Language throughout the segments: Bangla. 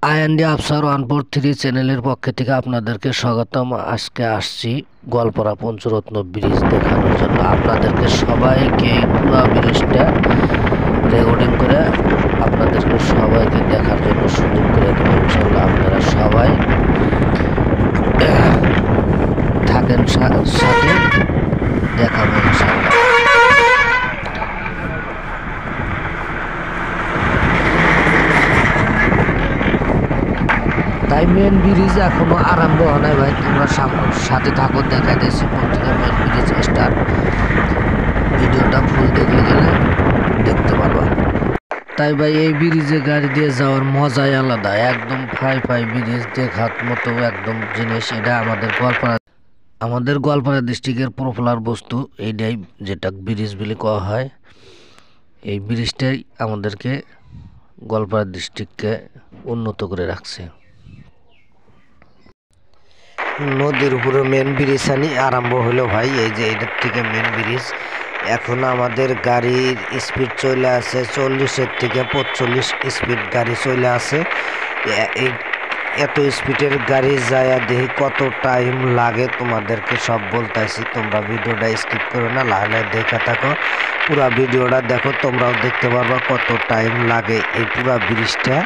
আইএনডি আফসার 143 চ্যানেলের পক্ষ থেকে আপনাদেরকে স্বাগতম। আজকে আসছি গোয়ালপাড়া পঞ্চরত্ন ব্রিজ দেখানোর জন্য। আপনাদেরকে সবাইকে পুরো ব্রিজটা রেকর্ডিং করে আপনাদেরকে সবাইকে দেখার জন্য সুযোগ করে দেবো। ইনশাল্লাহ আপনারা সবাই থাকেন সাথে, দেখাবো ইনশাল্লাহ। তাই মেন ব্রিজ এখনো আরম্ভ হয় নাই ভাই, তোমরা সাথে থাকো, দেখা দিয়েছি প্রত্যেকে মেন ব্রিজ স্টার্ট। ভিডিওটা ফুল দেখে গেলে দেখতে পারবা। তাই ভাই এই ব্রিজে গাড়ি দিয়ে যাওয়ার মজাই আলাদা, একদম ফাই ব্রিজ দেখার মতো একদম জিনিস। এটা আমাদের গোয়ালপাড়া ডিস্ট্রিক্টের পপুলার বস্তু এইটাই, যেটা ব্রিজ বলে কওয়া হয়। এই ব্রিজটাই আমাদেরকে গোয়ালপাড়া ডিস্ট্রিক্টকে উন্নত করে রাখছে। নদীর উপরে মেন ব্রিজ আরম্ভ হলো ভাই, এই যে এটার থেকে মেন ব্রিজ। এখন আমাদের গাড়ির স্পিড চলে আছে 40-এর থেকে 45 স্পিড গাড়ি চলে আছে। এই এত স্পিডের গাড়ি যায় দেখি কত টাইম লাগে, তোমাদেরকে সব বলতেছি। তোমরা ভিডিওটা স্কিপ করো না, লাহে দেখা থাকো, পুরা ভিডিওটা দেখো, তোমরাও দেখতে পারবা কত টাইম লাগে এই পুরা ব্রিজটা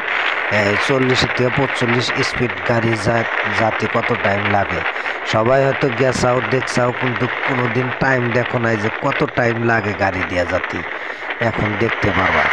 40 থেকে 45 স্পিড গাড়ি যাতে কত টাইম লাগে। সবাই হয়তো গেছাও দেখছাও, কিন্তু কোনোদিন টাইম দেখো নাই যে কত টাইম লাগে গাড়ি দিয়ে যাতে। এখন দেখতে পারবা।